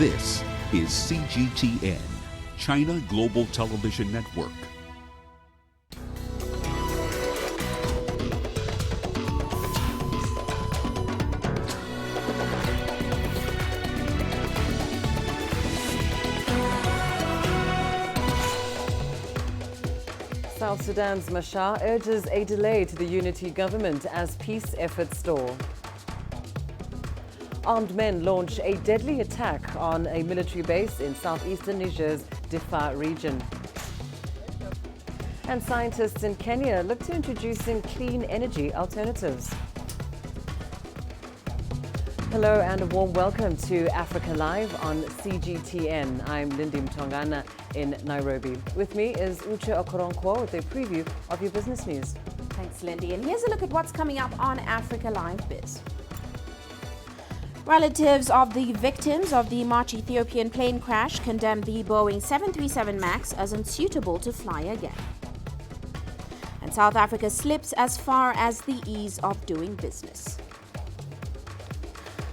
This is CGTN, China Global Television Network. South Sudan's Machar urges a delay to the unity government as peace efforts stall. Armed men launch a deadly attack on a military base in southeastern Niger's Diffa region. And scientists in Kenya look to introducing clean energy alternatives. Hello and a warm welcome to Africa Live on CGTN. I'm Lindy Mtongana in Nairobi. With me is Uche Okoronkwo with a preview of your business news. Thanks, Lindy. And here's a look at what's coming up on Africa Live Biz. Relatives of the victims of the March Ethiopian plane crash condemned the Boeing 737 MAX as unsuitable to fly again. And South Africa slips as far as the ease of doing business.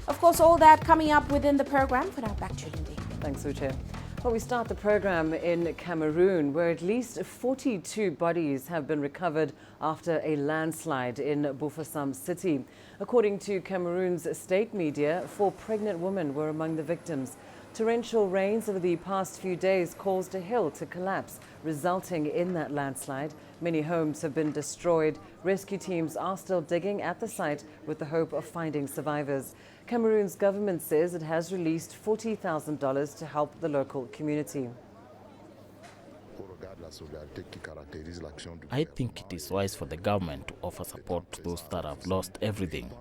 Of course, all that coming up within the program. For now, back to you, Lindy. Thanks, Uche. Well, we start the program in Cameroon, where at least 42 bodies have been recovered after a landslide in Bafoussam city. According to Cameroon's state media, 4 pregnant women were among the victims. Torrential rains over the past few days caused a hill to collapse, resulting in that landslide. Many homes have been destroyed. Rescue teams are still digging at the site with the hope of finding survivors. Cameroon's government says it has released $40,000 to help the local community. I think it is wise for the government to offer support to those that have lost everything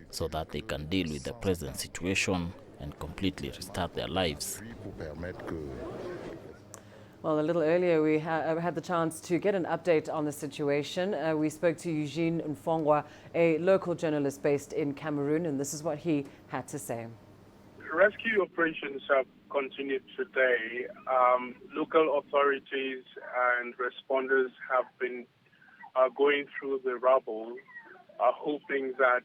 so that they can deal with the present situation and completely restart their lives. Well, a little earlier we had the chance to get an update on the situation. We spoke to Lindy Mtongana, a local journalist based in Cameroon, and this is what he had to say. Rescue operations have continued today. Local authorities and responders have been going through the rubble, hoping that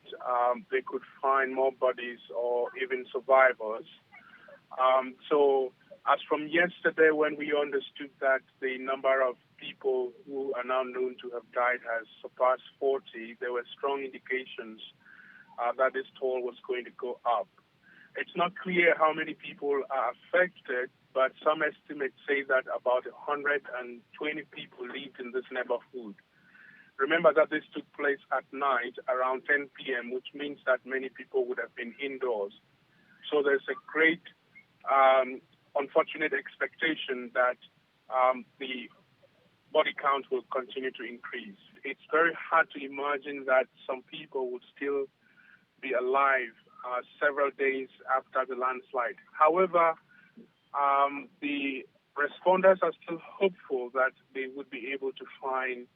they could find more bodies or even survivors. As from yesterday, when we understood that the number of people who are now known to have died has surpassed 40, there were strong indications that this toll was going to go up. It's not clear how many people are affected, but some estimates say that about 120 people lived in this neighborhood. Remember that this took place at night around 10 p.m., which means that many people would have been indoors. So there's a great unfortunate expectation that the body count will continue to increase. It's very hard to imagine that some people would still be alive several days after the landslide. However, the responders are still hopeful that they would be able to find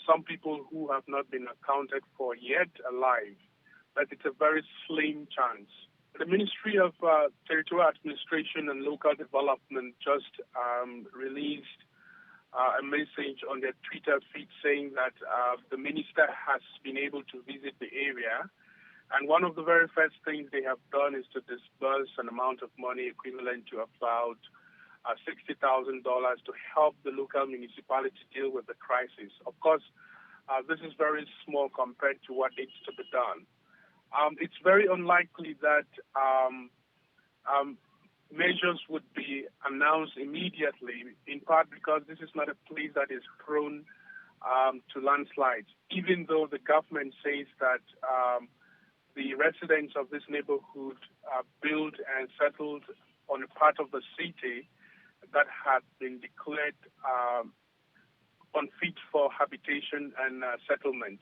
some people who have not been accounted for yet alive, but it's a very slim chance. The Ministry of Territorial Administration and Local Development just released a message on their Twitter feed saying that the minister has been able to visit the area. And one of the very first things they have done is to disburse an amount of money equivalent to about $60,000 to help the local municipality deal with the crisis. Of course, this is very small compared to what needs to be done. It's very unlikely that measures would be announced immediately, in part because this is not a place that is prone to landslides, even though the government says that the residents of this neighborhood built and settled on a part of the city that had been declared unfit for habitation and settlement.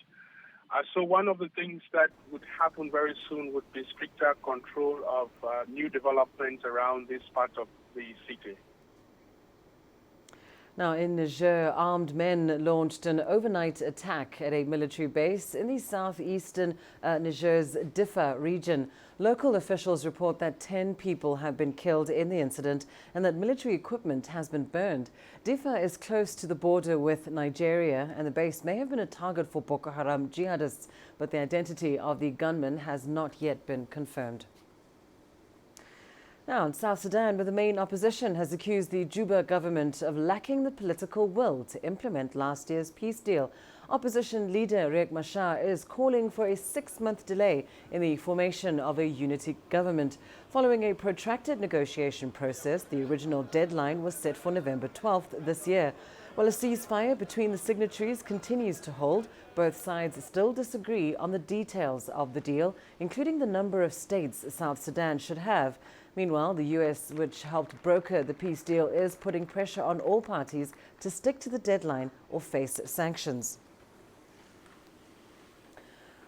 So one of the things that would happen very soon would be stricter control of new developments around this part of the city. Now, in Niger, armed men launched an overnight attack at a military base in the southeastern Niger's Diffa region. Local officials report that 10 people have been killed in the incident and that military equipment has been burned. Diffa is close to the border with Nigeria, and the base may have been a target for Boko Haram jihadists, but the identity of the gunman has not yet been confirmed. Now, in South Sudan, where the main opposition has accused the Juba government of lacking the political will to implement last year's peace deal. Opposition leader Machar is calling for a 6-month delay in the formation of a unity government. Following a protracted negotiation process, the original deadline was set for November 12th this year. While a ceasefire between the signatories continues to hold, both sides still disagree on the details of the deal, including the number of states South Sudan should have. Meanwhile, the U.S., which helped broker the peace deal, is putting pressure on all parties to stick to the deadline or face sanctions.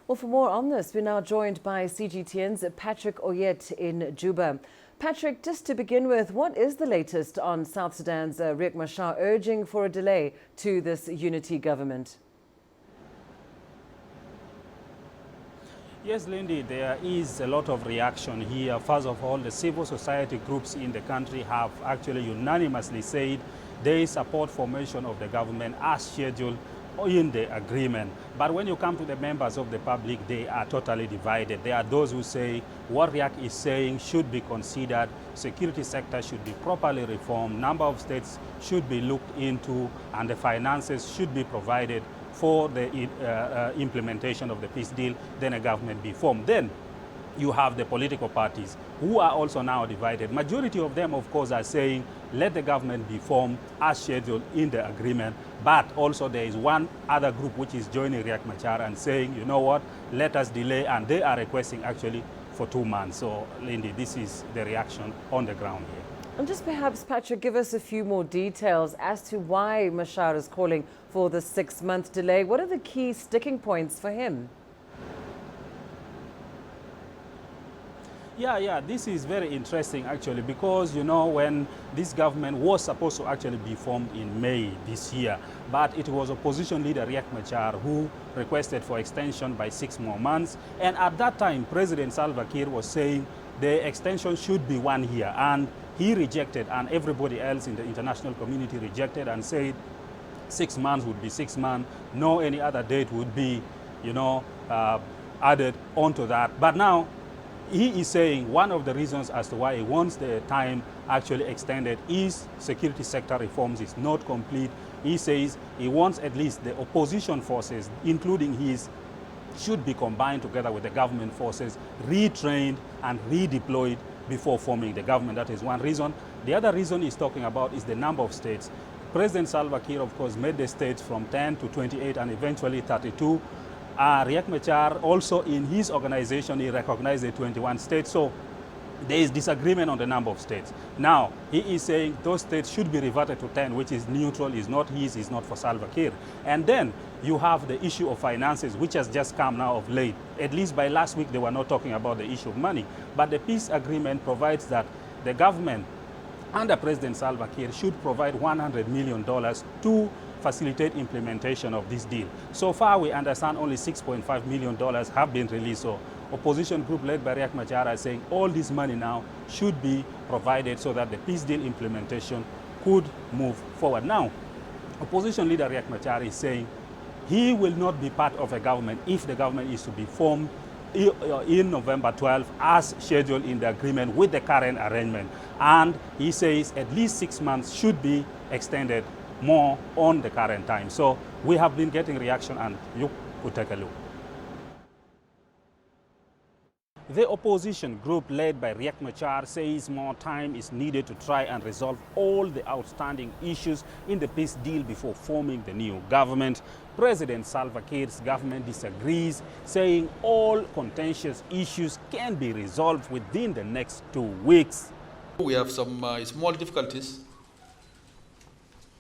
Well, for more on this, we're now joined by CGTN's Patrick Oyet in Juba. Patrick, just to begin with, what is the latest on South Sudan's Riek Machar urging for a delay to this unity government? Yes, Lindy, there is a lot of reaction here. First of all, the civil society groups in the country have actually unanimously said they support formation of the government as scheduled in the agreement. But when you come to the members of the public, they are totally divided. There are those who say what Riek is saying should be considered, security sector should be properly reformed, number of states should be looked into, and the finances should be provided for the implementation of the peace deal, then a government be formed. Then you have the political parties who are also now divided. Majority of them, of course, are saying let the government be formed as scheduled in the agreement. But also there is one other group which is joining Riek Machar and saying, you know what, let us delay, and they are requesting actually for 2 months. So, Lindy, this is the reaction on the ground here. And just perhaps, Patrick, give us a few more details as to why Machar is calling for the 6-month delay. What are the key sticking points for him? Yeah, this is very interesting actually, because you know when this government was supposed to actually be formed in May this year, but it was opposition leader Riek Machar who requested for extension by 6 more months, and at that time President Salva Kiir was saying the extension should be 1 year, and he rejected, and everybody else in the international community rejected and said 6 months would be 6 months, no any other date would be, added onto that. But now he is saying one of the reasons as to why he wants the time actually extended is security sector reforms is not complete. He says he wants at least the opposition forces, including his, should be combined together with the government forces, retrained and redeployed before forming the government. That is one reason. The other reason he's talking about is the number of states. President Salva Kiir, of course, made the states from 10 to 28 and eventually 32. Riek Machar also in his organization, he recognized the 21 states. So there is disagreement on the number of states. Now, he is saying those states should be reverted to 10, which is neutral, is not his, is not for Salva Kiir. And then you have the issue of finances, which has just come now of late. At least by last week, they were not talking about the issue of money. But the peace agreement provides that the government under President Salva Kiir should provide $100 million to facilitate implementation of this deal. So far, we understand only $6.5 million have been released. So opposition group led by Riek Machar are saying all this money now should be provided so that the peace deal implementation could move forward. Now, opposition leader Riek Machar is saying he will not be part of a government if the government is to be formed in November 12 as scheduled in the agreement with the current arrangement. And he says at least 6 months should be extended more on the current time. So we have been getting reaction, and you could take a look. The opposition group led by Riek Machar says more time is needed to try and resolve all the outstanding issues in the peace deal before forming the new government. President Salva Kiir's government disagrees, saying all contentious issues can be resolved within the next 2 weeks. We have some small difficulties,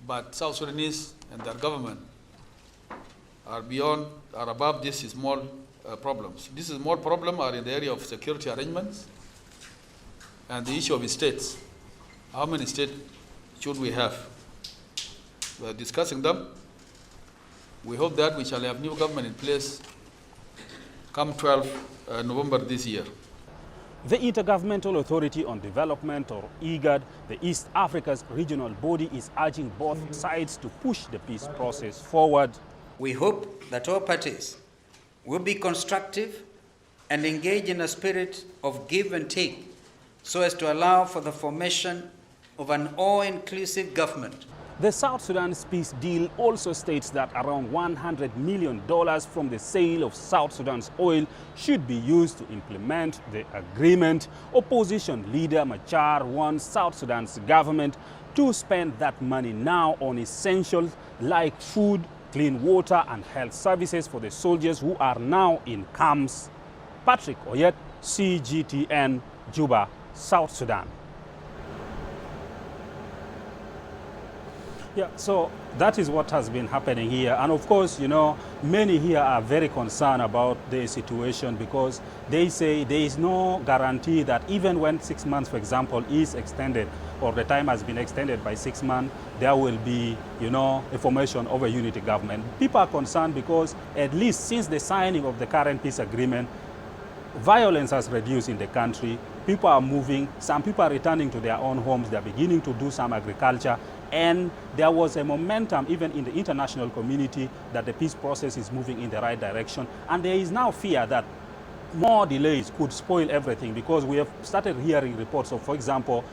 but South Sudanese and their government are above these small problems. These small problems are in the area of security arrangements and the issue of states. How many states should we have? We are discussing them. We hope that we shall have new government in place come 12 November this year. The Intergovernmental Authority on Development, or IGAD, the East Africa's regional body, is urging both sides to push the peace process forward. We hope that all parties will be constructive and engage in a spirit of give and take so as to allow for the formation of an all-inclusive government. The South Sudan's peace deal also states that around $100 million from the sale of South Sudan's oil should be used to implement the agreement. Opposition leader Machar wants South Sudan's government to spend that money now on essentials like food, clean water and health services for the soldiers who are now in camps. Patrick Oyet, CGTN, Juba, South Sudan. Yeah, so that is what has been happening here. And of course, you know, many here are very concerned about the situation because they say there is no guarantee that even when 6 months, for example, is extended or the time has been extended by 6 months, there will be, you know, a formation of a unity government. People are concerned because at least since the signing of the current peace agreement, violence has reduced in the country. People are moving. Some people are returning to their own homes. They're beginning to do some agriculture. And there was a momentum even in the international community that the peace process is moving in the right direction. And there is now fear that more delays could spoil everything because we have started hearing reports of, for example,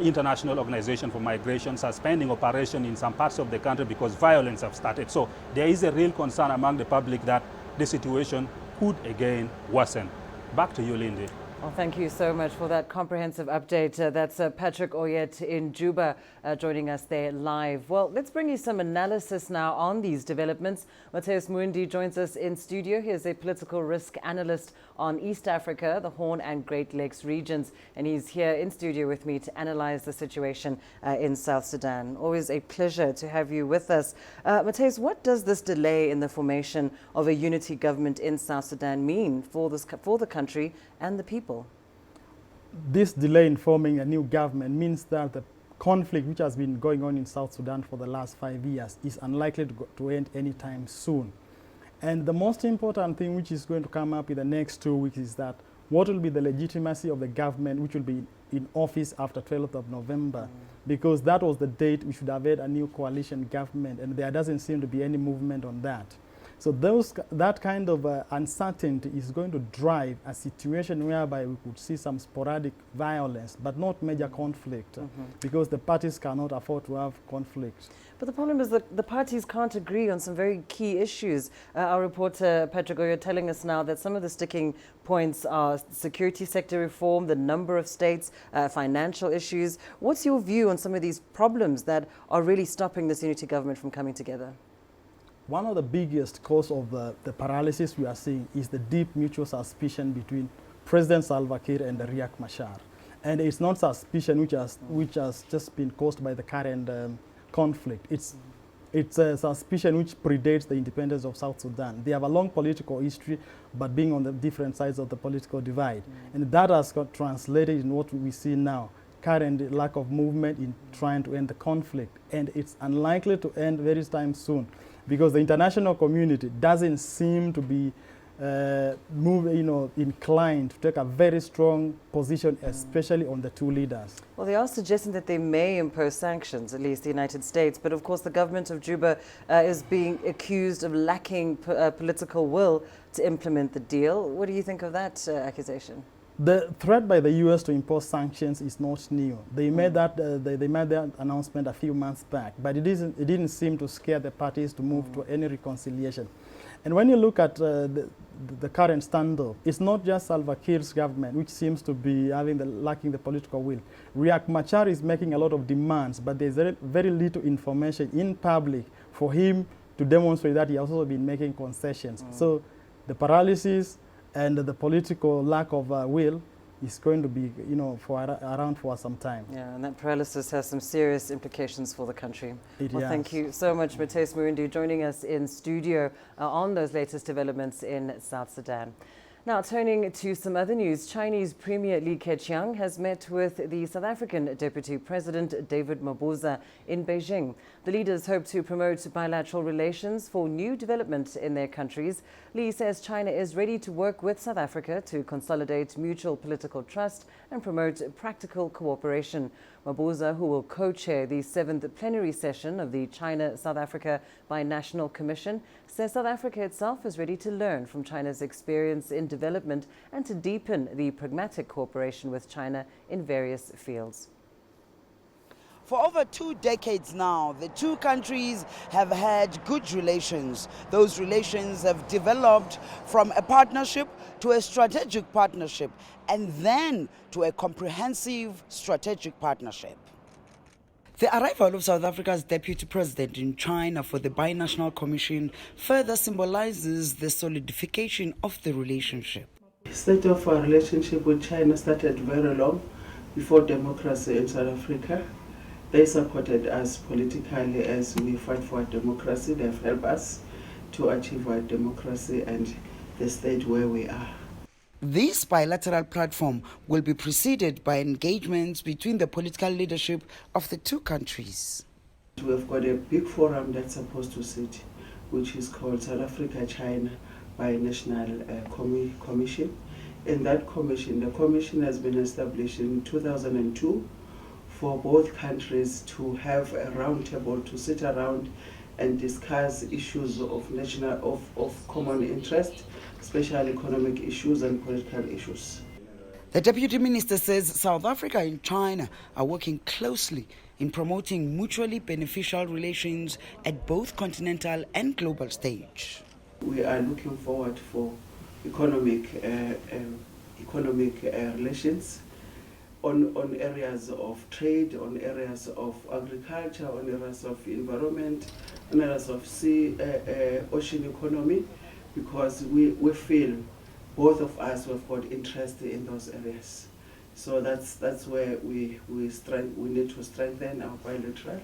International Organization for Migration suspending operation in some parts of the country because violence have started. So there is a real concern among the public that the situation could again worsen. Back to you, Lindy. Well, thank you so much for that comprehensive update. That's Patrick Oyet in Juba joining us there live. Well, let's bring you some analysis now on these developments. Mateus Muindi joins us in studio. He is a political risk analyst on East Africa, the Horn and Great Lakes regions, and he's here in studio with me to analyze the situation in South Sudan. Always a pleasure to have you with us. Mateus, what does this delay in the formation of a unity government in South Sudan mean for the country and the people? This delay in forming a new government means that the conflict which has been going on in South Sudan for the last 5 years is unlikely to end anytime soon. And the most important thing which is going to come up in the next 2 weeks is that what will be the legitimacy of the government which will be in office after 12th of November, because that was the date we should have had a new coalition government, and there doesn't seem to be any movement on that. So that kind of uncertainty is going to drive a situation whereby we could see some sporadic violence, but not major conflict, because the parties cannot afford to have conflict. But the problem is that the parties can't agree on some very key issues. Our reporter, Patrick Oyet, telling us now that some of the sticking points are security sector reform, the number of states, financial issues. What's your view on some of these problems that are really stopping this unity government from coming together? One of the biggest cause of the paralysis we are seeing is the deep mutual suspicion between President Salva Kiir and Riek Machar. And it's not suspicion which has just been caused by the current conflict. It's a suspicion which predates the independence of South Sudan. They have a long political history, but being on the different sides of the political divide. And that has got translated in what we see now, current lack of movement in trying to end the conflict. And it's unlikely to end very time soon, because the international community doesn't seem to be inclined to take a very strong position, especially on the two leaders. Well, they are suggesting that they may impose sanctions, at least the United States. But of course, the government of Juba is being accused of lacking political will to implement the deal. What do you think of that accusation? The threat by the U.S. to impose sanctions is not new. They made that they made that announcement a few months back, but it didn't seem to scare the parties to move to any reconciliation. And when you look at the current standoff, it's not just Salva Kiir's government which seems to be lacking the political will. Riek Machar is making a lot of demands, but there's very little information in public for him to demonstrate that he has also been making concessions. So the paralysis and the political lack of will is going to be, around for some time. Yeah, and that paralysis has some serious implications for the country. Well, has. Thank you so much, Mateus Muindi, joining us in studio on those latest developments in South Sudan. Now, turning to some other news, Chinese Premier Li Keqiang has met with the South African Deputy President David Mabuza in Beijing. The leaders hope to promote bilateral relations for new development in their countries. Li says China is ready to work with South Africa to consolidate mutual political trust and promote practical cooperation. Mabuza, who will co-chair the 7th plenary session of the China-South Africa Binational Commission, says South Africa itself is ready to learn from China's experience in development and to deepen the pragmatic cooperation with China in various fields. For over 2 decades now, the two countries have had good relations. Those relations have developed from a partnership to a strategic partnership, and then to a comprehensive strategic partnership. The arrival of South Africa's deputy president in China for the Binational Commission further symbolizes the solidification of the relationship. The state of our relationship with China started very long before democracy in South Africa. They supported us politically as we fight for democracy. They have helped us to achieve our democracy and the state where we are. This bilateral platform will be preceded by engagements between the political leadership of the two countries. We have got a big forum that's supposed to sit, which is called South Africa-China Binational Commission. In that commission, the commission has been established in 2002 for both countries to have a round table to sit around and discuss issues of common interest, especially economic issues and political issues. The Deputy Minister says South Africa and China are working closely in promoting mutually beneficial relations at both continental and global stage. We are looking forward for economic relations on areas of trade, on areas of agriculture, on areas of environment, on areas of ocean economy, because we feel both of us have got interest in those areas. So that's where we need to strengthen our bilateral,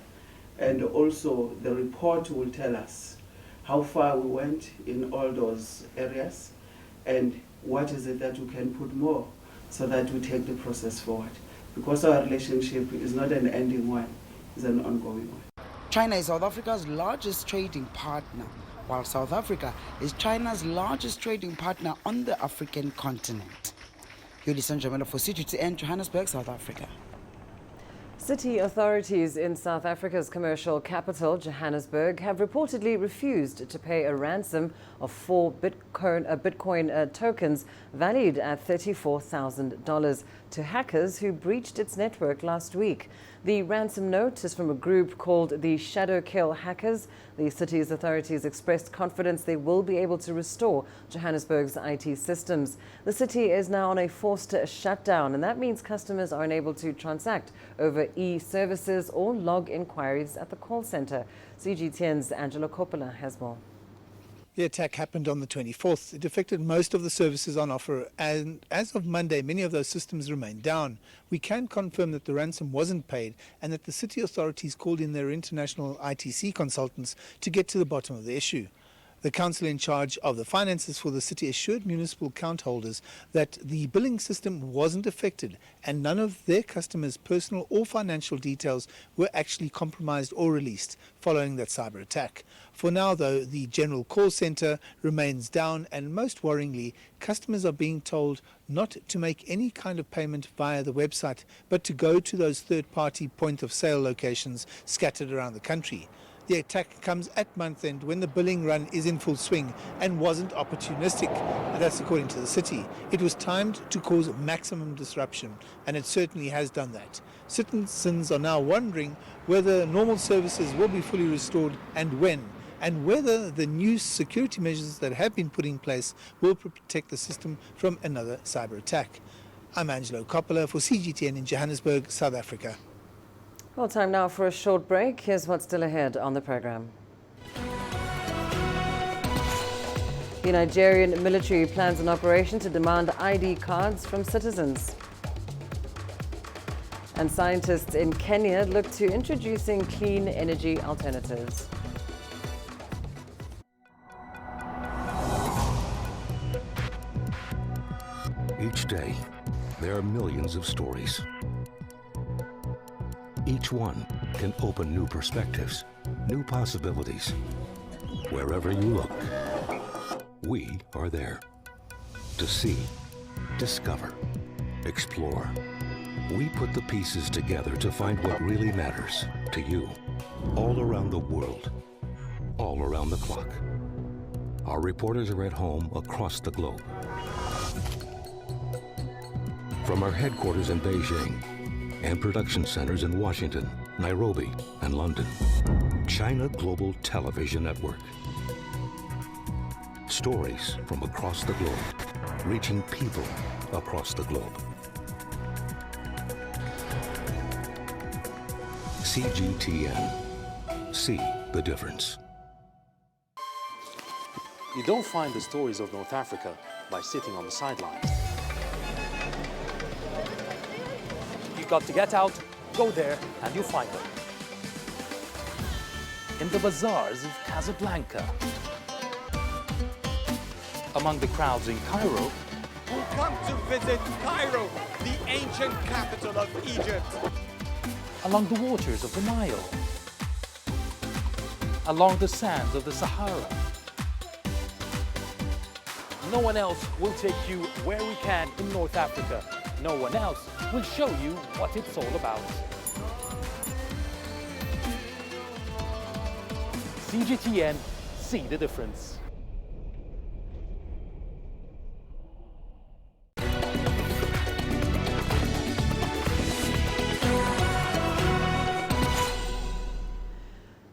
and also the report will tell us how far we went in all those areas and what is it that we can put more, so that we take the process forward. Because our relationship is not an ending one, it's an ongoing one. China is South Africa's largest trading partner, while South Africa is China's largest trading partner on the African continent. Yudison Jamela for CGTN, Johannesburg, South Africa. City authorities in South Africa's commercial capital, Johannesburg, have reportedly refused to pay a ransom of 4 Bitcoin tokens valued at $34,000 to hackers who breached its network last week. The ransom note is from a group called the Shadow Kill Hackers. The city's authorities expressed confidence they will be able to restore Johannesburg's IT systems. The city is now on a forced shutdown, and that means customers are unable to transact over e-services or log inquiries at the call center. CGTN's Angela Coppola has more. The attack happened on the 24th. It affected most of the services on offer, and as of Monday, many of those systems remain down. We can confirm that the ransom wasn't paid and that the city authorities called in their international ITC consultants to get to the bottom of the issue. The council in charge of the finances for the city assured municipal account holders that the billing system wasn't affected and none of their customers' personal or financial details were actually compromised or released following that cyber attack. For now, though, the general call center remains down, and most worryingly, customers are being told not to make any kind of payment via the website, but to go to those third-party point-of-sale locations scattered around the country. The attack comes at month end when the billing run is in full swing and wasn't opportunistic. And that's according to the city. It was timed to cause maximum disruption, and it certainly has done that. Citizens are now wondering whether normal services will be fully restored and when, and whether the new security measures that have been put in place will protect the system from another cyber attack. I'm Angelo Coppola for CGTN in Johannesburg, South Africa. Well, time now for a short break. Here's what's still ahead on the program. The Nigerian military plans an operation to demand ID cards from citizens. And scientists in Kenya look to introducing clean energy alternatives. Each day, there are millions of stories. Each one can open new perspectives, new possibilities. Wherever you look, we are there. To see, discover, explore. We put the pieces together to find what really matters to you, all around the world, all around the clock. Our reporters are at home across the globe. From our headquarters in Beijing and production centers in Washington, Nairobi, and London, China Global Television Network. Stories from across the globe, reaching people across the globe. CGTN. See the difference. You don't find the stories of North Africa by sitting on the sidelines. You've got to get out, go there, and you'll find them. In the bazaars of Casablanca, among the crowds in Cairo, who come to visit Cairo, the ancient capital of Egypt. Along the waters of the Nile, along the sands of the Sahara. No one else will take you where we can in North Africa. No one else will show you what it's all about. CGTN, see the difference.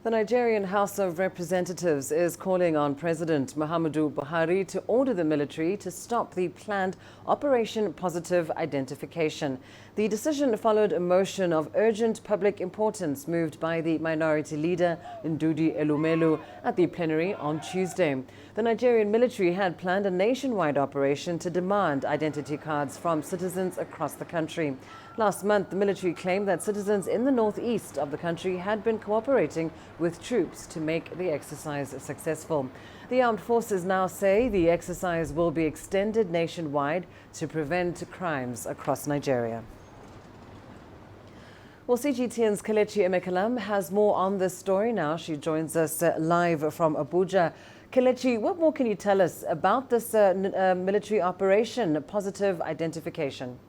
The Nigerian House of Representatives is calling on President Muhammadu Buhari to order the military to stop the planned Operation Positive Identification. The decision followed a motion of urgent public importance moved by the minority leader Ndudi Elumelu at the plenary on Tuesday. The Nigerian military had planned a nationwide operation to demand identity cards from citizens across the country. Last month, the military claimed that citizens in the northeast of the country had been cooperating with troops to make the exercise successful. The armed forces now say the exercise will be extended nationwide to prevent crimes across Nigeria. Well, CGTN's Kelechi Emekalam has more on this story now. She joins us live from Abuja. Kelechi, what more can you tell us about this military operation, Positive Identification?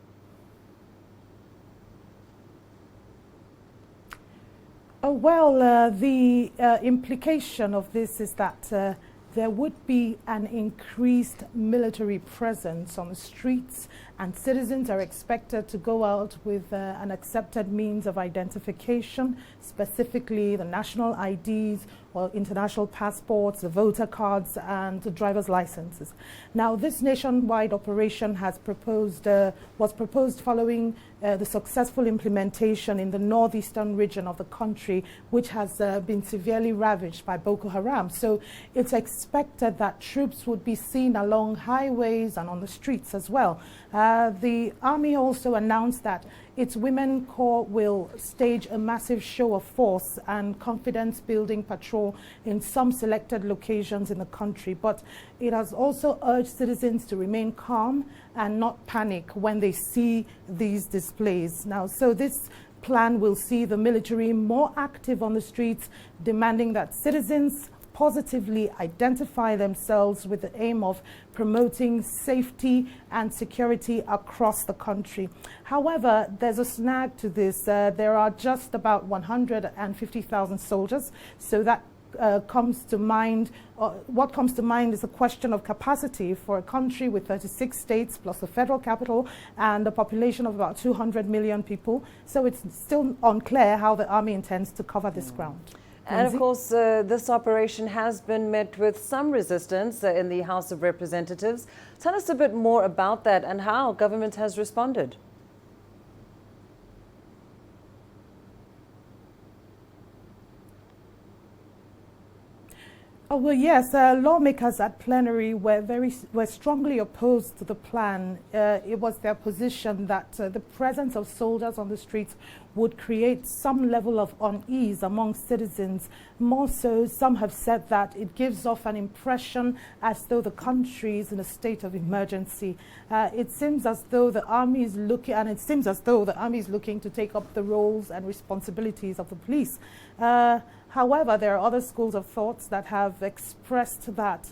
Well, the implication of this is that there would be an increased military presence on the streets, and citizens are expected to go out with an accepted means of identification, specifically the national IDs or international passports, the voter cards, and the driver's licenses. Now, this nationwide operation was proposed following the successful implementation in the northeastern region of the country, which has been severely ravaged by Boko Haram. So it's expected that troops would be seen along highways and on the streets as well. The army also announced that its Women Corps will stage a massive show of force and confidence-building patrol in some selected locations in the country. But it has also urged citizens to remain calm and not panic when they see these displays. Now, so this plan will see the military more active on the streets, demanding that citizens positively identify themselves with the aim of promoting safety and security across the country. However, there's a snag to this. There are just about 150,000 soldiers, so that comes to mind. What comes to mind is a question of capacity for a country with 36 states plus the federal capital and a population of about 200 million people. So it's still unclear how the army intends to cover this ground. And of course, this operation has been met with some resistance in the House of Representatives. Tell us a bit more about that and how government has responded. Oh, well, yes, lawmakers at plenary were strongly opposed to the plan. It was their position that the presence of soldiers on the streets would create some level of unease among citizens. More so, some have said that it gives off an impression as though the country is in a state of emergency. It seems as though the army is looking, to take up the roles and responsibilities of the police. However, there are other schools of thoughts that have expressed that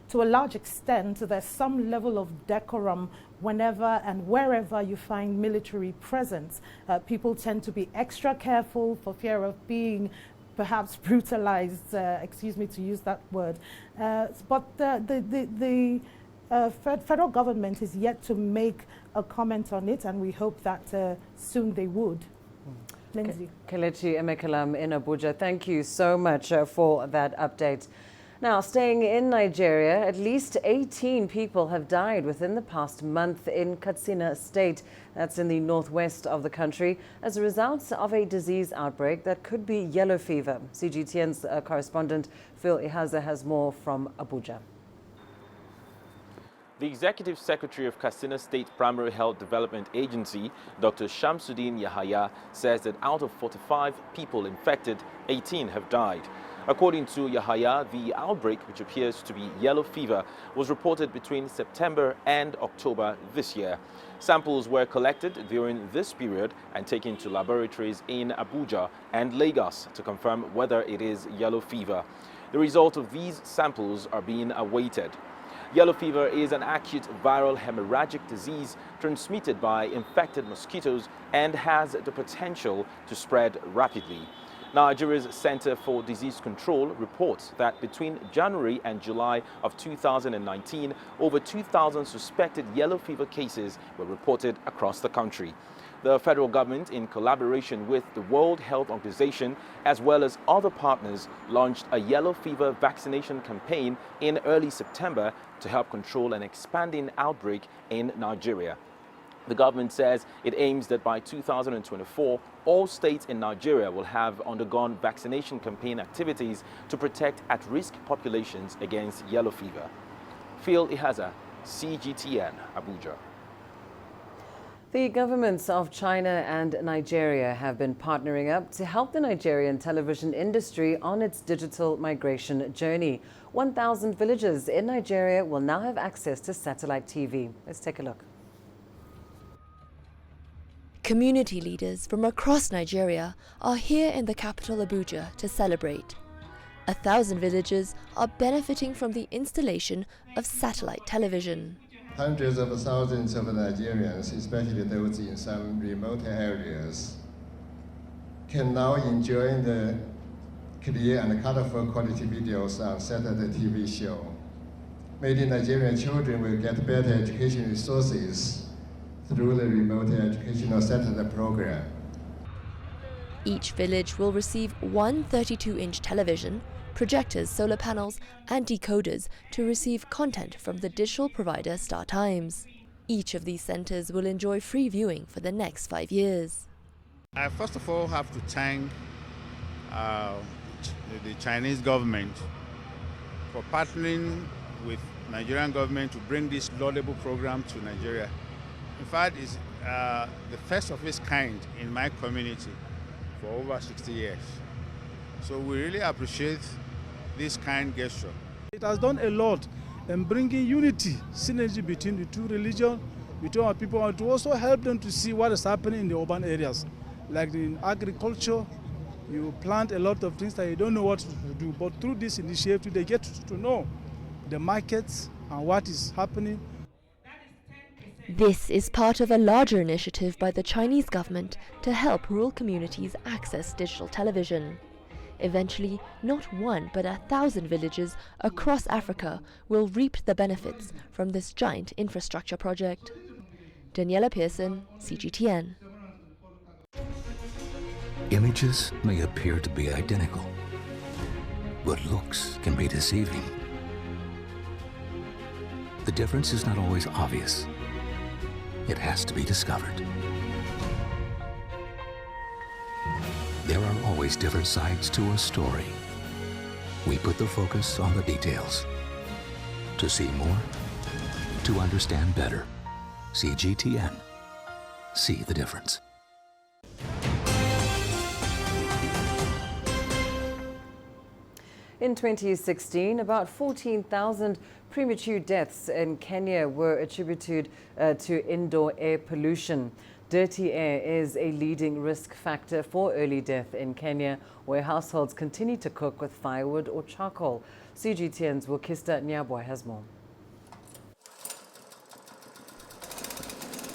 to a large extent there's some level of decorum whenever and wherever you find military presence. People tend to be extra careful for fear of being perhaps brutalized, excuse me to use that word. But the federal government is yet to make a comment on it, and we hope that soon they would. Lindsay. Kelechi Emekalam in Abuja, thank you so much for that update. Now, staying in Nigeria, at least 18 people have died within the past month in Katsina State, that's in the northwest of the country, as a result of a disease outbreak that could be yellow fever. CGTN's correspondent Phil Ihaza has more from Abuja. The Executive Secretary of Katsina State Primary Health Development Agency, Dr. Shamsuddin Yahaya, says that out of 45 people infected, 18 have died. According to Yahaya, the outbreak, which appears to be yellow fever, was reported between September and October this year. Samples were collected during this period and taken to laboratories in Abuja and Lagos to confirm whether it is yellow fever. The result of these samples are being awaited. Yellow fever is an acute viral hemorrhagic disease transmitted by infected mosquitoes and has the potential to spread rapidly. Nigeria's Center for Disease Control reports that between January and July of 2019, over 2,000 suspected yellow fever cases were reported across the country. The federal government, in collaboration with the World Health Organization, as well as other partners, launched a yellow fever vaccination campaign in early September to help control an expanding outbreak in Nigeria. The government says it aims that by 2024, all states in Nigeria will have undergone vaccination campaign activities to protect at-risk populations against yellow fever. Phil Ihaza, CGTN, Abuja. The governments of China and Nigeria have been partnering up to help the Nigerian television industry on its digital migration journey. 1,000 villages in Nigeria will now have access to satellite TV. Let's take a look. Community leaders from across Nigeria are here in the capital Abuja to celebrate. 1,000 villages are benefiting from the installation of satellite television. Hundreds of thousands of Nigerians, especially those in some remote areas, can now enjoy the clear and colorful quality videos on satellite TV show. Many Nigerian children will get better education resources through the remote educational satellite program. Each village will receive one 32-inch television, projectors, solar panels and decoders to receive content from the digital provider StarTimes. Each of these centers will enjoy free viewing for the next 5 years. I first of all have to thank the Chinese government for partnering with Nigerian government to bring this laudable program to Nigeria. In fact, it's the first of its kind in my community for over 60 years. So we really appreciate this kind gesture. It has done a lot in bringing unity, synergy between the two religions, between our people, and to also help them to see what is happening in the urban areas. Like in agriculture, you plant a lot of things that you don't know what to do, but through this initiative, they get to know the markets and what is happening. This is part of a larger initiative by the Chinese government to help rural communities access digital television. Eventually, not one but 1,000 villages across Africa will reap the benefits from this giant infrastructure project. Daniela Pearson, CGTN. Images may appear to be identical, but looks can be deceiving. The difference is not always obvious. It has to be discovered. There are always different sides to a story. We put the focus on the details. To see more, to understand better. CGTN. See the difference. In 2016, about 14,000 premature deaths in Kenya were attributed to indoor air pollution. Dirty air is a leading risk factor for early death in Kenya, where households continue to cook with firewood or charcoal. CGTN's Wukista Nyabwa has more.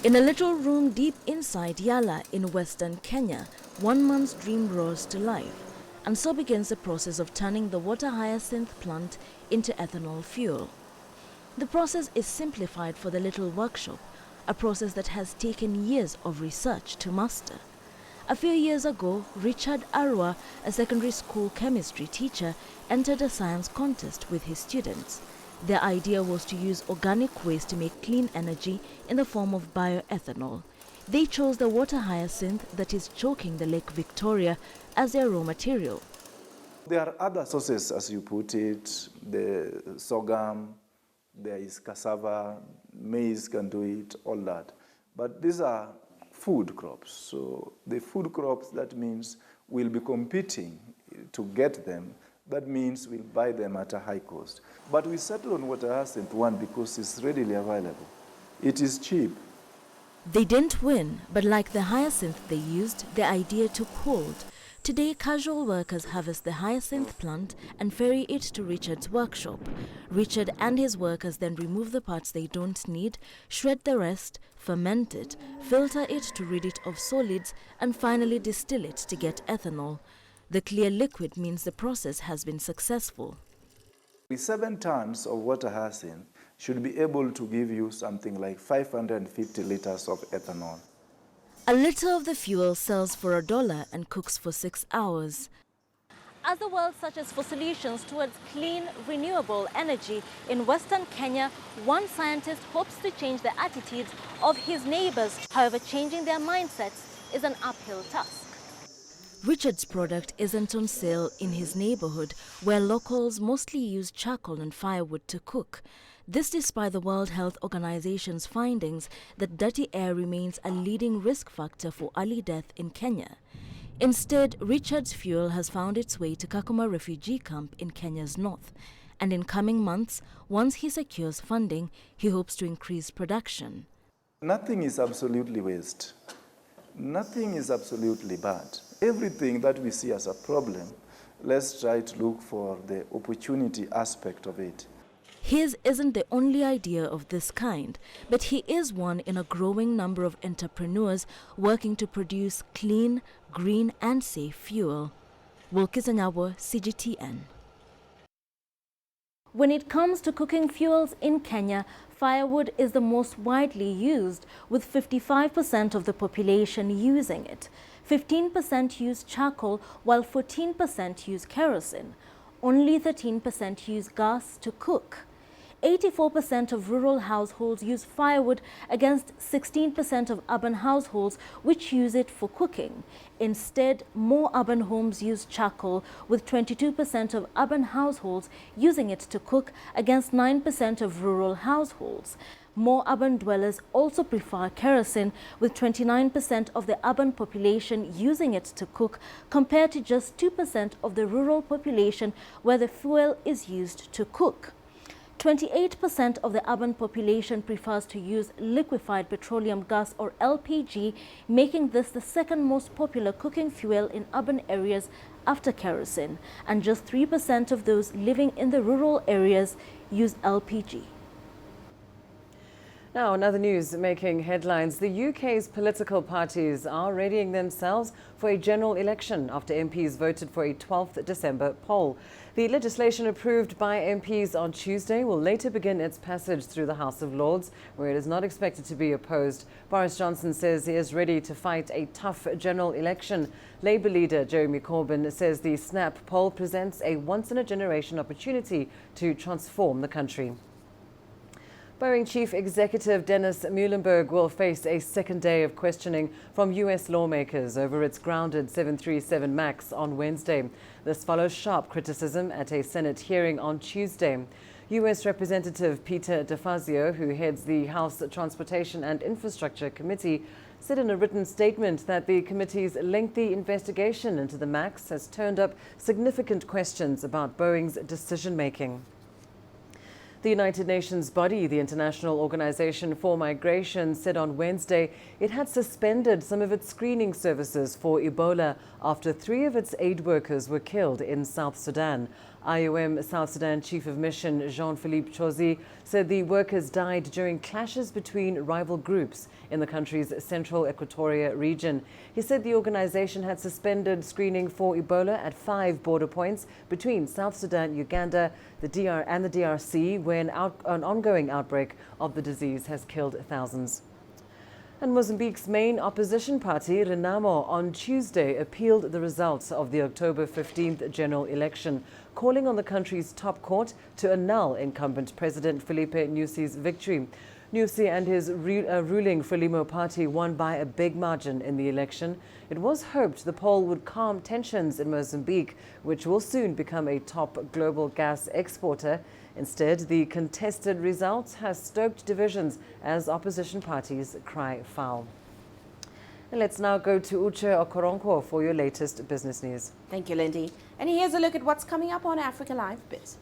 In a little room deep inside Yala in western Kenya, one man's dream rose to life. And so begins the process of turning the water hyacinth plant into ethanol fuel. The process is simplified for the little workshop, a process that has taken years of research to master. A few years ago, Richard Arwa, a secondary school chemistry teacher, entered a science contest with his students. Their idea was to use organic waste to make clean energy in the form of bioethanol. They chose the water hyacinth that is choking the Lake Victoria as their raw material. There are other sources, as you put it, the sorghum, there is cassava, maize can do it, all that. But these are food crops. So the food crops, that means we'll be competing to get them. That means we'll buy them at a high cost. But we settle on water hyacinth one because it's readily available. It is cheap. They didn't win, but like the hyacinth they used, the idea took hold. Today, casual workers harvest the hyacinth plant and ferry it to Richard's workshop. Richard and his workers then remove the parts they don't need, shred the rest, ferment it, filter it to rid it of solids, and finally distill it to get ethanol. The clear liquid means the process has been successful. 7 tons of water hyacinth should be able to give you something like 550 liters of ethanol. A liter of the fuel sells for $1 and cooks for 6 hours. As the world searches for solutions towards clean, renewable energy in Western Kenya, one scientist hopes to change the attitudes of his neighbors. However, changing their mindsets is an uphill task. Richard's product isn't on sale in his neighborhood, where locals mostly use charcoal and firewood to cook. This despite the World Health Organization's findings that dirty air remains a leading risk factor for early death in Kenya. Instead, Richard's fuel has found its way to Kakuma refugee camp in Kenya's north. And in coming months, once he secures funding, he hopes to increase production. Nothing is absolutely waste. Nothing is absolutely bad. Everything that we see as a problem, let's try to look for the opportunity aspect of it. His isn't the only idea of this kind, but he is one in a growing number of entrepreneurs working to produce clean, green and safe fuel. Wilkizanyawa, CGTN. When it comes to cooking fuels in Kenya, firewood is the most widely used, with 55% of the population using it. 15% use charcoal, while 14% use kerosene. Only 13% use gas to cook. 84% of rural households use firewood against 16% of urban households which use it for cooking. Instead, more urban homes use charcoal, with 22% of urban households using it to cook against 9% of rural households. More urban dwellers also prefer kerosene, with 29% of the urban population using it to cook, compared to just 2% of the rural population where the fuel is used to cook. 28% of the urban population prefers to use liquefied petroleum gas or LPG, making this the second most popular cooking fuel in urban areas after kerosene. And just 3% of those living in the rural areas use LPG. Now, another news making headlines. The UK's political parties are readying themselves for a general election after MPs voted for a 12th December poll. The legislation approved by MPs on Tuesday will later begin its passage through the House of Lords, where it is not expected to be opposed. Boris Johnson says he is ready to fight a tough general election. Labour leader Jeremy Corbyn says the snap poll presents a once-in-a-generation opportunity to transform the country. Boeing Chief Executive Dennis Muilenburg will face a second day of questioning from U.S. lawmakers over its grounded 737 MAX on Wednesday. This follows sharp criticism at a Senate hearing on Tuesday. U.S. Representative Peter DeFazio, who heads the House Transportation and Infrastructure Committee, said in a written statement that the committee's lengthy investigation into the MAX has turned up significant questions about Boeing's decision-making. The United Nations body, the International Organization for Migration, said on Wednesday it had suspended some of its screening services for Ebola after 3 of its aid workers were killed in South Sudan. IOM South Sudan Chief of Mission Jean-Philippe Chosi said the workers died during clashes between rival groups in the country's central Equatoria region. He said the organization had suspended screening for Ebola at 5 border points between South Sudan, Uganda, the DRC, where an ongoing outbreak of the disease has killed thousands. And Mozambique's main opposition party, Renamo, on Tuesday appealed the results of the October 15th general election, calling on the country's top court to annul incumbent President Filipe Nyusi's victory. Nyusi and his ruling Frelimo party won by a big margin in the election. It was hoped the poll would calm tensions in Mozambique, which will soon become a top global gas exporter. Instead, the contested results has stoked divisions as opposition parties cry foul. And let's now go to Uche Okoronkwo for your latest business news. Thank you, Lindy. And here's a look at what's coming up on Africa Live Biz.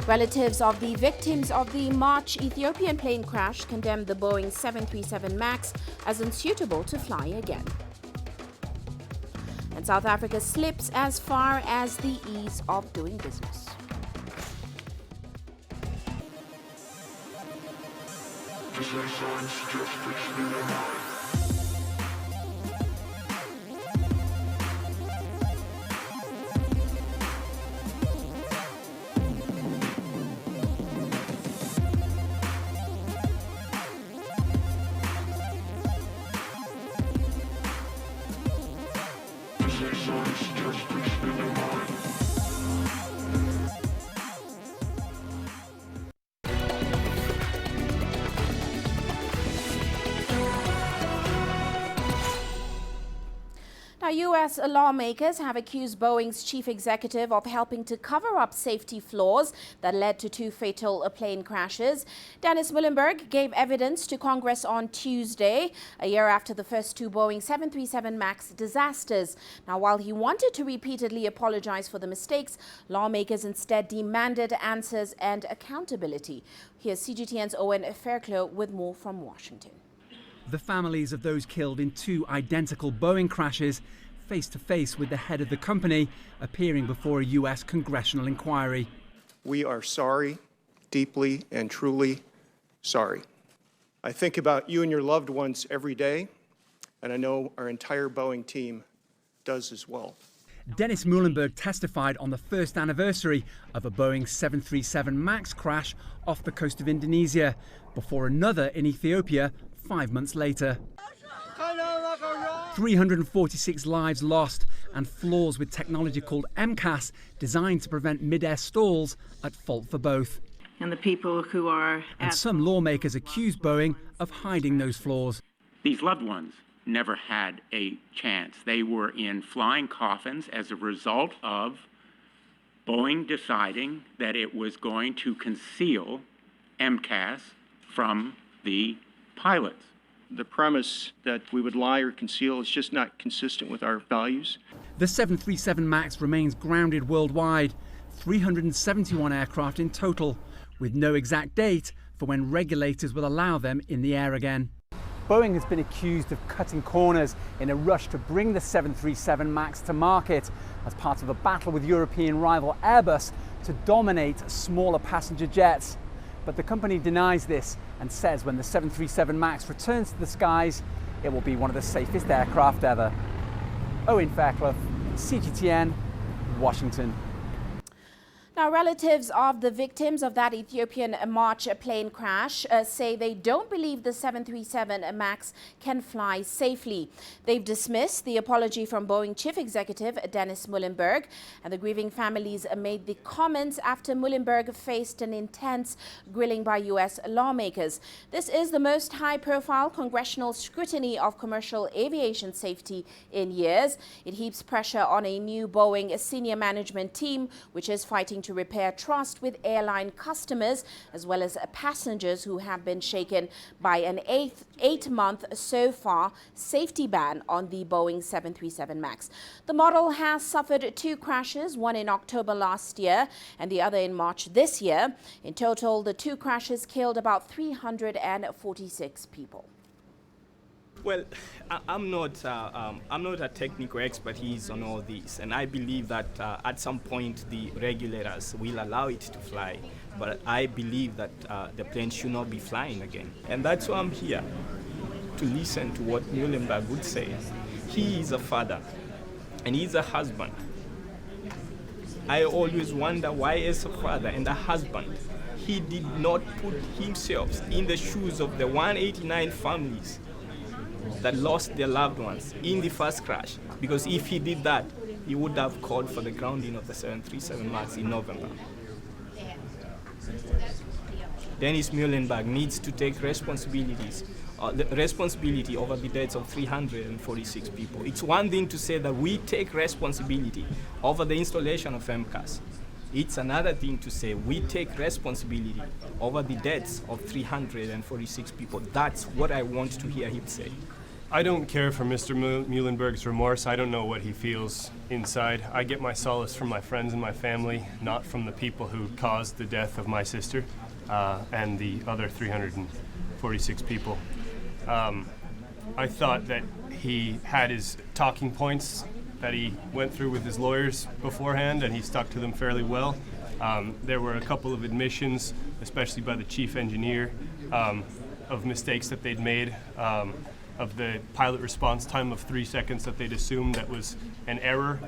Relatives of the victims of the March Ethiopian plane crash condemned the Boeing 737 MAX as unsuitable to fly again. And South Africa slips as far as the ease of doing business. Now, U.S. lawmakers have accused Boeing's chief executive of helping to cover up safety flaws that led to 2 fatal plane crashes. Dennis Muilenburg gave evidence to Congress on Tuesday, a year after the first 2 Boeing 737 MAX disasters. Now, while he wanted to repeatedly apologize for the mistakes, lawmakers instead demanded answers and accountability. Here's CGTN's Owen Fairclough with more from Washington. The families of those killed in 2 identical Boeing crashes face to face with the head of the company appearing before a U.S. congressional inquiry. We are sorry, deeply and truly sorry. I think about you and your loved ones every day, and I know our entire Boeing team does as well. Dennis Muilenburg testified on the first anniversary of a Boeing 737 MAX crash off the coast of Indonesia, before another in Ethiopia 5 months later. 346 lives lost and flaws with technology called MCAS, designed to prevent mid-air stalls, at fault for both. And the people who are... And some lawmakers accuse Boeing of hiding those flaws. These loved ones never had a chance. They were in flying coffins as a result of Boeing deciding that it was going to conceal MCAS from the pilots. The premise that we would lie or conceal is just not consistent with our values. The 737 MAX remains grounded worldwide, 371 aircraft in total, with no exact date for when regulators will allow them in the air again. Boeing has been accused of cutting corners in a rush to bring the 737 MAX to market as part of a battle with European rival Airbus to dominate smaller passenger jets. But the company denies this and says when the 737 MAX returns to the skies, it will be one of the safest aircraft ever. Owen Fairclough, CGTN, Washington. Now, relatives of the victims of that Ethiopian March plane crash say they don't believe the 737 MAX can fly safely. They've dismissed the apology from Boeing chief executive Dennis Muilenburg, and the grieving families made the comments after Muilenburg faced an intense grilling by U.S. lawmakers. This is the most high-profile congressional scrutiny of commercial aviation safety in years. It heaps pressure on a new Boeing senior management team, which is fighting to repair trust with airline customers as well as passengers who have been shaken by an eight-month so far safety ban on the Boeing 737 MAX. The model has suffered 2 crashes, one in October last year and the other in March this year. In total, the 2 crashes killed about 346 people. Well, I'm not a technical expertise on all this, and I believe that at some point the regulators will allow it to fly. But I believe that the plane should not be flying again, and that's why I'm here to listen to what Muilenburg would say. He is a father, and he's a husband. I always wonder why, as a father and a husband, he did not put himself in the shoes of the 189 families that lost their loved ones in the first crash. Because if he did that, he would have called for the grounding of the 737 MAX in November. Dennis Muhlenberg needs to take the responsibility over the deaths of 346 people. It's one thing to say that we take responsibility over the installation of MCAS. It's another thing to say we take responsibility over the deaths of 346 people. That's what I want to hear him say. I don't care for Mr. Muhlenberg's remorse. I don't know what he feels inside. I get my solace from my friends and my family, not from the people who caused the death of my sister and the other 346 people. I thought that he had his talking points that he went through with his lawyers beforehand, and he stuck to them fairly well. There were a couple of admissions, especially by the chief engineer, of mistakes that they'd made, of the pilot response time of 3 seconds that they'd assumed that was an error.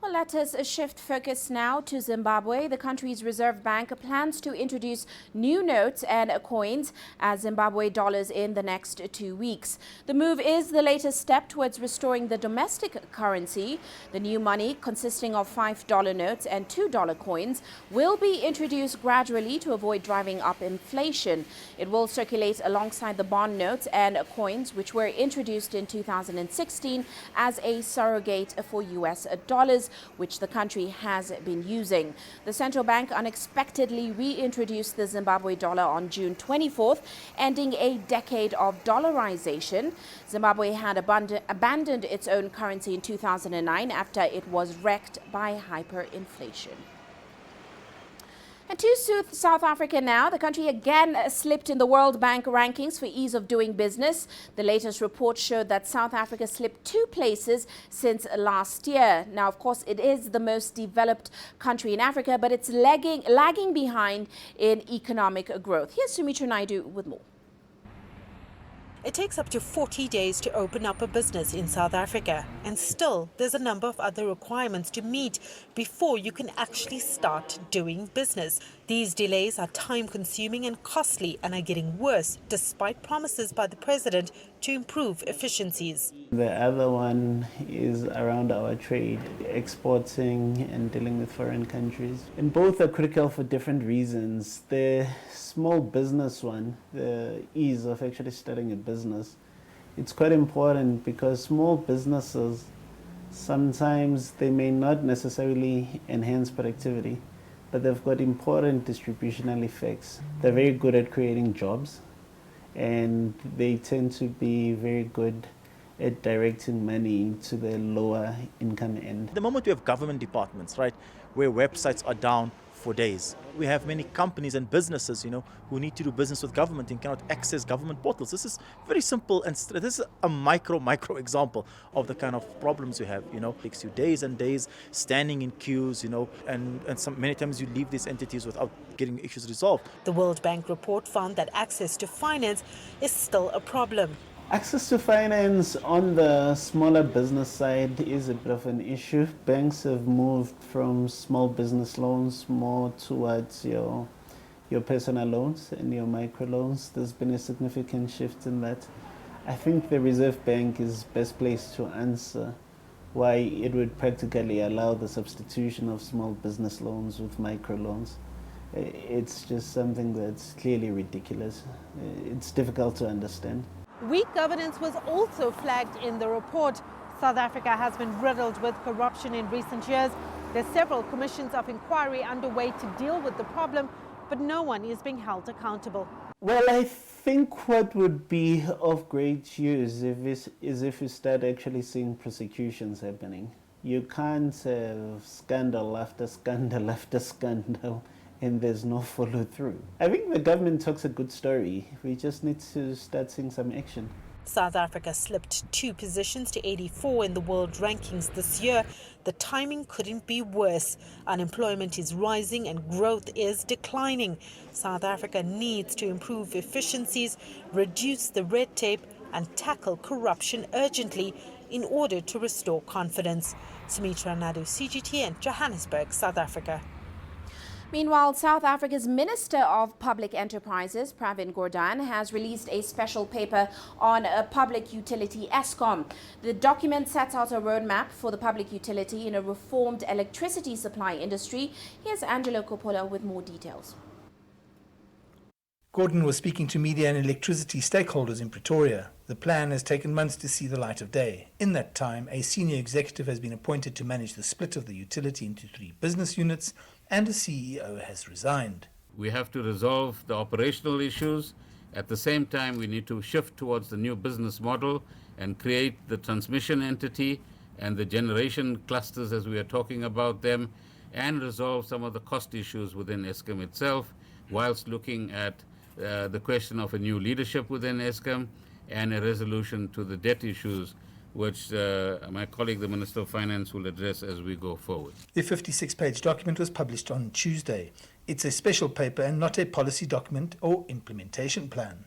Well, let us shift focus now to Zimbabwe. The country's Reserve Bank plans to introduce new notes and coins as Zimbabwe dollars in the next 2 weeks. The move is the latest step towards restoring the domestic currency. The new money, consisting of $5 notes and $2 coins, will be introduced gradually to avoid driving up inflation. It will circulate alongside the bond notes and coins, which were introduced in 2016 as a surrogate for US dollars, which the country has been using. The central bank unexpectedly reintroduced the Zimbabwe dollar on June 24th, ending a decade of dollarization. Zimbabwe had abandoned its own currency in 2009 after it was wrecked by hyperinflation. And to South Africa now, the country again slipped in the World Bank rankings for ease of doing business. The latest report showed that South Africa slipped 2 places since last year. Now, of course, it is the most developed country in Africa, but it's lagging behind in economic growth. Here's Sumitra Naidu with more. It takes up to 40 days to open up a business in South Africa, and still there's a number of other requirements to meet before you can actually start doing business. These delays are time-consuming and costly and are getting worse despite promises by the president to improve efficiencies. The other one is around our trade, exporting and dealing with foreign countries. And both are critical for different reasons. The small business one, the ease of actually starting a business, it's quite important because small businesses, sometimes they may not necessarily enhance productivity, but they've got important distributional effects. They're very good at creating jobs, and they tend to be very good at directing money to the lower income end. The moment we have government departments, right, where websites are down for days. We have many companies and businesses, who need to do business with government and cannot access government portals. This is very simple, and this is a micro example of the kind of problems you have. It takes you days and days standing in queues, and many times you leave these entities without getting issues resolved. The World Bank report found that access to finance is still a problem. Access to finance on the smaller business side is a bit of an issue. Banks have moved from small business loans more towards your personal loans and your micro loans. There's been a significant shift in that. I think the Reserve Bank is best placed to answer why it would practically allow the substitution of small business loans with micro loans. It's just something that's clearly ridiculous. It's difficult to understand. Weak governance was also flagged in the report. South Africa has been riddled with corruption in recent years. There's several commissions of inquiry underway to deal with the problem, but no one is being held accountable. Well, I think what would be of great use is if we start actually seeing prosecutions happening. You can't have scandal after scandal after scandal and there's no follow through. I think the government talks a good story. We just need to start seeing some action. South Africa slipped 2 positions to 84 in the world rankings this year. The timing couldn't be worse. Unemployment is rising and growth is declining. South Africa needs to improve efficiencies, reduce the red tape, and tackle corruption urgently in order to restore confidence. Sumitra Naidu, CGTN, Johannesburg, South Africa. Meanwhile, South Africa's Minister of Public Enterprises, Pravin Gordhan, has released a special paper on a public utility, Eskom. The document sets out a roadmap for the public utility in a reformed electricity supply industry. Here's Angelo Coppola with more details. Gordhan was speaking to media and electricity stakeholders in Pretoria. The plan has taken months to see the light of day. In that time, a senior executive has been appointed to manage the split of the utility into 3 business units, and a CEO has resigned. We have to resolve the operational issues. At the same time, we need to shift towards the new business model and create the transmission entity and the generation clusters as we are talking about them, and resolve some of the cost issues within Eskom itself, whilst looking at the question of a new leadership within Eskom and a resolution to the debt issues, which my colleague, the Minister of Finance, will address as we go forward. The 56-page document was published on Tuesday. It's a special paper and not a policy document or implementation plan.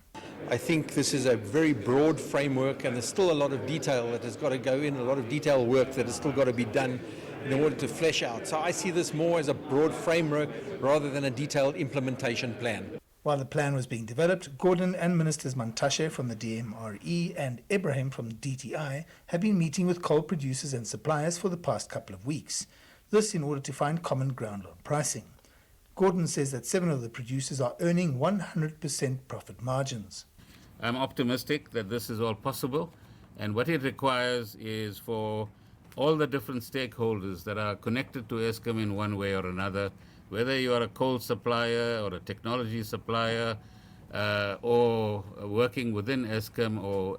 I think this is a very broad framework, and there's still a lot of detail that has got to go in, a lot of detail work that has still got to be done in order to flesh out. So I see this more as a broad framework rather than a detailed implementation plan. While the plan was being developed, Gordhan and Ministers Mantashe from the DMRE and Ibrahim from the DTI have been meeting with coal producers and suppliers for the past couple of weeks. This in order to find common ground on pricing. Gordhan says that 7 of the producers are earning 100% profit margins. I'm optimistic that this is all possible, and what it requires is for all the different stakeholders that are connected to Eskom in one way or another, whether you are a coal supplier or a technology supplier or working within Eskom or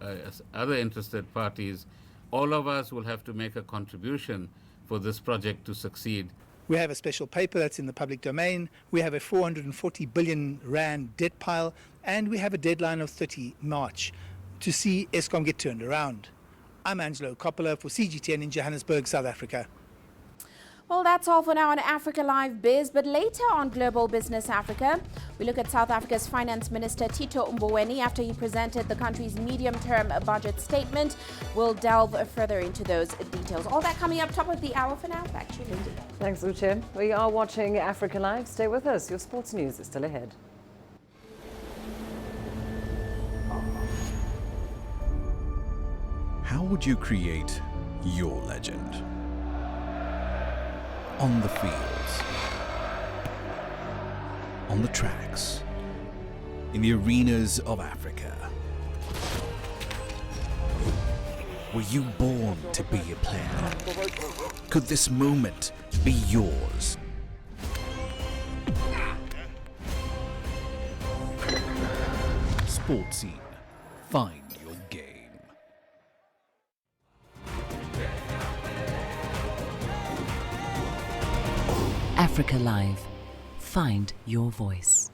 other interested parties, all of us will have to make a contribution for this project to succeed. We have a special paper that's in the public domain. We have a 440 billion rand debt pile, and we have a deadline of 30 March to see Eskom get turned around. I'm Angelo Coppola for CGTN in Johannesburg, South Africa. Well, that's all for now on Africa Live Biz, but later on Global Business Africa, we look at South Africa's Finance Minister Tito Mboweni after he presented the country's medium-term budget statement. We'll delve further into those details. All that coming up top of the hour. For now, back to you, Lindy. Thanks, Uche. We are watching Africa Live. Stay with us. Your sports news is still ahead. How would you create your legend? On the fields, on the tracks, in the arenas of Africa. Were you born to be a player? Could this moment be yours? Sports Scene. Find your game. Africa Live. Find your voice.